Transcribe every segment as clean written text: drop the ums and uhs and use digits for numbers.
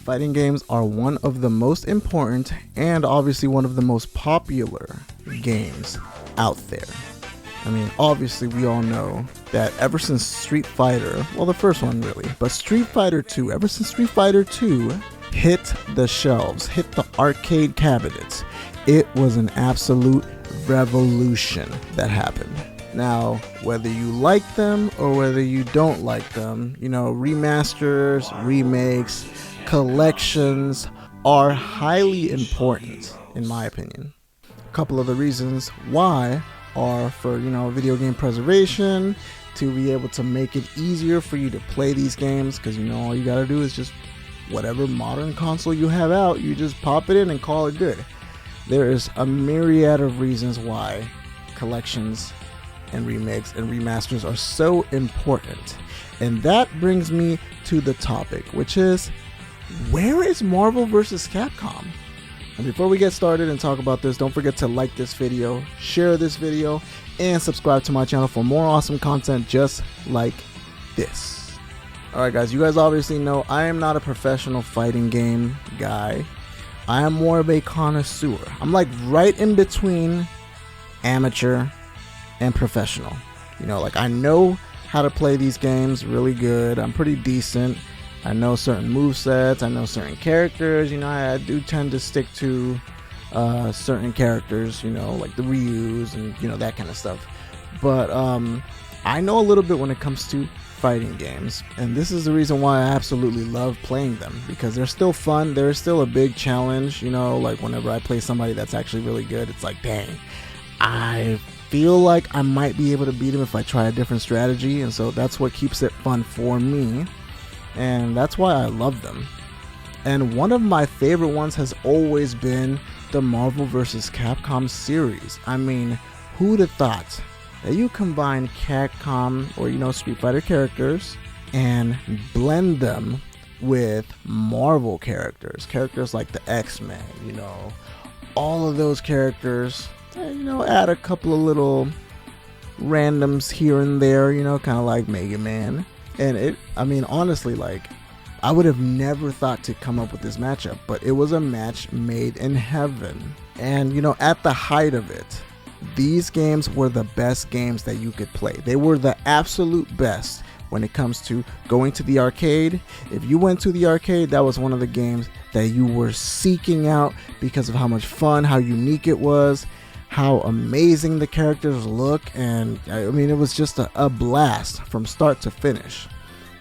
Fighting games are one of the most important and obviously one of the most popular games out there. I mean, obviously we all know that ever since Street Fighter, well, the first one really, but Street Fighter 2, ever since Street Fighter 2 hit the shelves, hit the arcade cabinets, it was an absolute revolution that happened. Now, whether you like them or whether you don't like them, you know, remasters, remakes, collections are highly important, in my opinion. A couple of the reasons why are for, you know, video game preservation, to be able to make it easier for you to play these games, because, you know, all you gotta do is just whatever modern console you have out, you just pop it in and call it good. There is a myriad of reasons why collections and remakes and remasters are so important. And that brings me to the topic, which is, where is Marvel vs. Capcom? And before we get started and talk about this, don't forget to like this video, share this video, and subscribe to my channel for more awesome content just like this. Alright guys, you guys obviously know I am not a professional fighting game guy. I am more of a connoisseur. I'm like right in between amateur and professional. You know, like I know how to play these games really good. I'm pretty decent. I know certain movesets, I know certain characters, you know, I do tend to stick to certain characters, you know, like the Ryus and, you know, that kind of stuff. But I know a little bit when it comes to fighting games, and this is the reason why I absolutely love playing them, because they're still fun, they're still a big challenge, you know, like whenever I play somebody that's actually really good, it's like, dang, I feel like I might be able to beat him if I try a different strategy, and so that's what keeps it fun for me. And that's why I love them. And one of my favorite ones has always been the Marvel vs. Capcom series. I mean, who'd have thought that you combine Capcom or, you know, Street Fighter characters and blend them with Marvel characters like the X-Men, you know, all of those characters, you know, add a couple of little randoms here and there, you know, kind of like Mega Man. And it, I mean, honestly, like, I would have never thought to come up with this matchup, but it was a match made in heaven. And, you know, at the height of it, these games were the best games that you could play. They were the absolute best when it comes to going to the arcade. If you went to the arcade, that was one of the games that you were seeking out because of how much fun, how unique it was, how amazing the characters look, and I mean, it was just a blast from start to finish.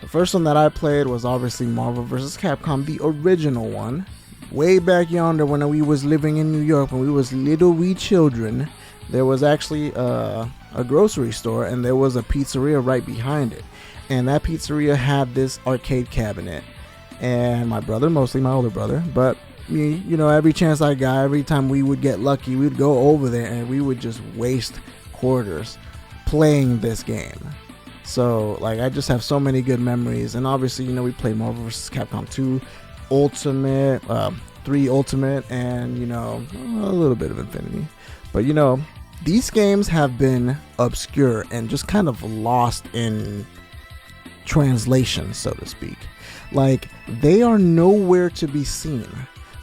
The first one that I played was obviously Marvel vs. Capcom, the original one, way back yonder when we was living in New York, when we was little wee children. There was actually a grocery store, and there was a pizzeria right behind it, and that pizzeria had this arcade cabinet, and my brother, mostly my older brother, but me, you know, every chance I got, every time we would get lucky, we'd go over there and we would just waste quarters playing this game. So, like, I just have so many good memories. And obviously, you know, we played Marvel vs. Capcom 2 Ultimate, 3 Ultimate, and, you know, a little bit of Infinity. But, you know, these games have been obscure and just kind of lost in translation, so to speak. Like, they are nowhere to be seen.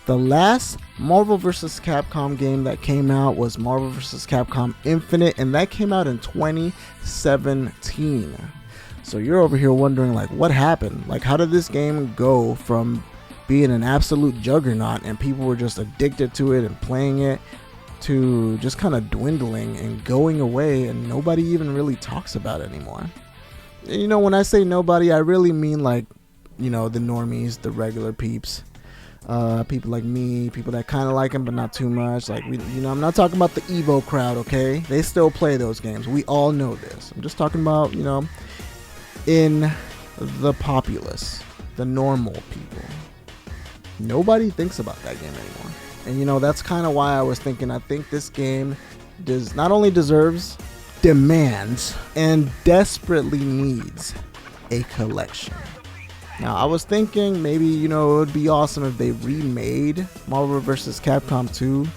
The last Marvel vs. Capcom game that came out was Marvel vs. Capcom Infinite, and that came out in 2017. So you're over here wondering, like, what happened? Like, how did this game go from being an absolute juggernaut and people were just addicted to it and playing it, to just kind of dwindling and going away, and nobody even really talks about it anymore? And, you know, when I say nobody, I really mean, like, you know, the normies, the regular peeps. People like me, people that kind of like him but not too much. Like, we, you know, I'm not talking about the Evo crowd, okay? They still play those games. We all know this. I'm just talking about, you know, in the populace, the normal people. Nobody thinks about that game anymore. And, you know, that's kind of why I was thinking, I think this game does not only deserves, demands, and desperately needs a collection. Now, I was thinking maybe, you know, it would be awesome if they remade Marvel vs. Capcom 2.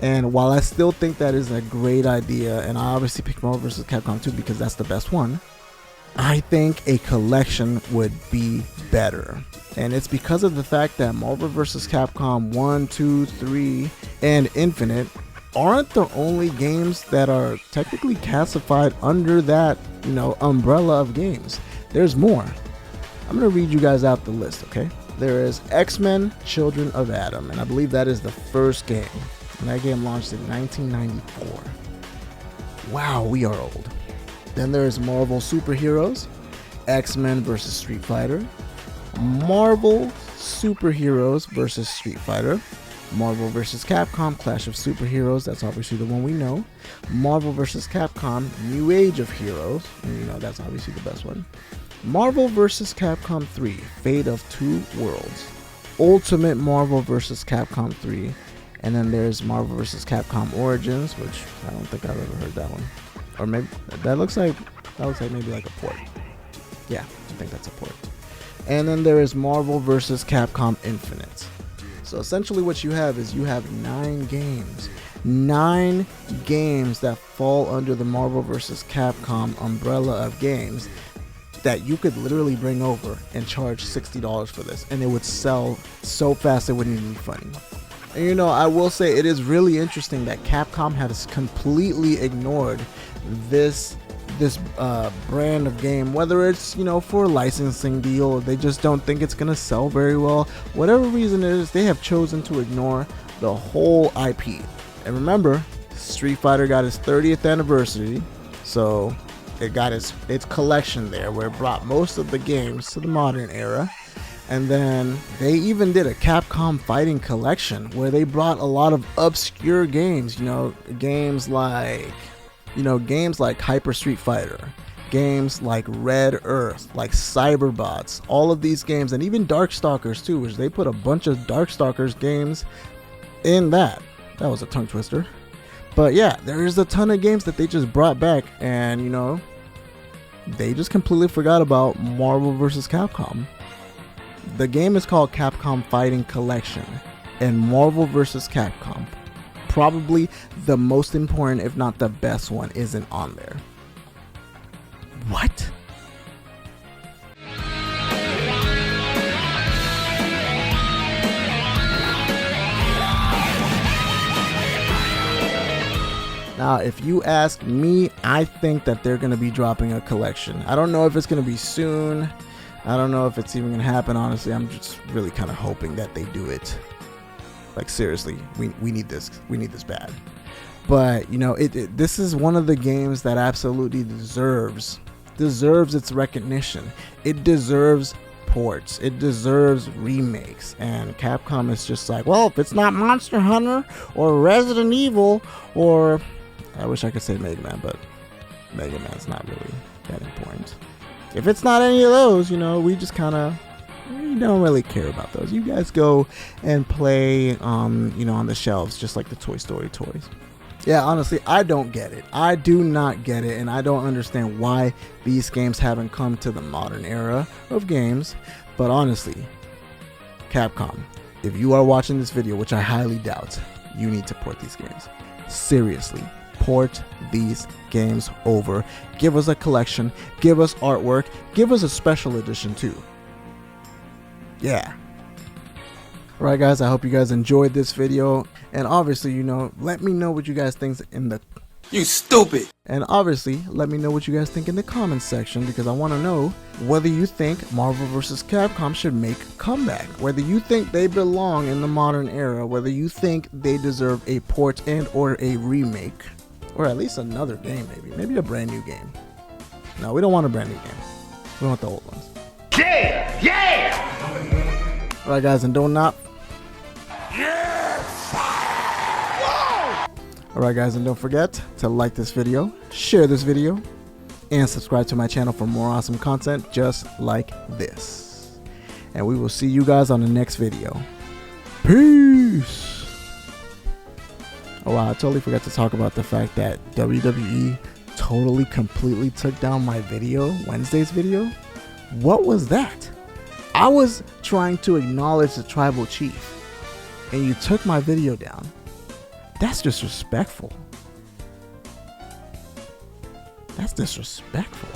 And while I still think that is a great idea, and I obviously picked Marvel vs. Capcom 2 because that's the best one, I think a collection would be better. And it's because of the fact that Marvel vs. Capcom 1, 2, 3, and Infinite aren't the only games that are technically classified under that, umbrella of games. There's more. I'm going to read you guys out the list, okay? There is X-Men Children of Adam, and I believe that is the first game. And that game launched in 1994. Wow, we are old. Then there's Marvel Superheroes, X-Men vs. Street Fighter, Marvel Superheroes vs. Street Fighter, Marvel vs. Capcom Clash of Superheroes, that's obviously the one we know, Marvel vs. Capcom New Age of Heroes, and that's obviously the best one, Marvel vs. Capcom 3 Fate of Two Worlds, Ultimate Marvel vs. Capcom 3, and then there's Marvel vs. Capcom Origins, which I don't think I've ever heard that one. Or maybe that looks like maybe like a port. Yeah, I think that's a port. And then there is Marvel vs. Capcom Infinite. So essentially what you have is you have 9 games. 9 games that fall under the Marvel vs. Capcom umbrella of games that you could literally bring over and charge $60 for this. And it would sell so fast it wouldn't even be funny. And I will say it is really interesting that Capcom has completely ignored this brand of game, whether it's for a licensing deal or they just don't think it's gonna sell very well. Whatever reason it is, they have chosen to ignore the whole IP. And remember, Street Fighter got its 30th anniversary, so it got its collection there where it brought most of the games to the modern era. And then they even did a Capcom fighting collection where they brought a lot of obscure games, games like Hyper Street Fighter, games like Red Earth, like Cyberbots, all of these games, and even Darkstalkers too, which they put a bunch of Darkstalkers games in that. That was a tongue twister. But yeah, there's a ton of games that they just brought back, and they just completely forgot about Marvel vs. Capcom. The game is called Capcom Fighting Collection, and Marvel vs. Capcom, probably the most important, if not the best one, isn't on there. What? Now, if you ask me, I think that they're going to be dropping a collection. I don't know if it's going to be soon. I don't know if it's even going to happen, honestly. I'm just really kind of hoping that they do it. Like, seriously, we need this. We need this bad. But, this is one of the games that absolutely deserves its recognition. It deserves ports. It deserves remakes. And Capcom is just like, well, if it's not Monster Hunter or Resident Evil or... I wish I could say Mega Man, but Mega Man's not really that important. If it's not any of those, we just kind of... we don't really care about those. You guys go and play, on the shelves, just like the Toy Story toys. Yeah, honestly, I don't get it. I do not get it, and I don't understand why these games haven't come to the modern era of games. But honestly, Capcom, if you are watching this video, which I highly doubt, you need to port these games. Seriously, port these games over. Give us a collection, give us artwork, give us a special edition too. Yeah. Alright guys, I hope you guys enjoyed this video, and obviously, let me know what you guys think in the... You stupid! And obviously, let me know what you guys think in the comments section, because I want to know whether you think Marvel vs. Capcom should make a comeback, whether you think they belong in the modern era, whether you think they deserve a port and or a remake, or at least another game, maybe a brand new game. No, we don't want a brand new game. We want the old ones. Yeah! Yeah! Alright guys, and don't not... Alright guys, and don't forget to like this video, share this video, and subscribe to my channel for more awesome content just like this. And we will see you guys on the next video. Peace! Oh wow, I totally forgot to talk about the fact that WWE totally completely took down my video, Wednesday's video. What was that? I was trying to acknowledge the tribal chief, and you took my video down. That's disrespectful. That's disrespectful.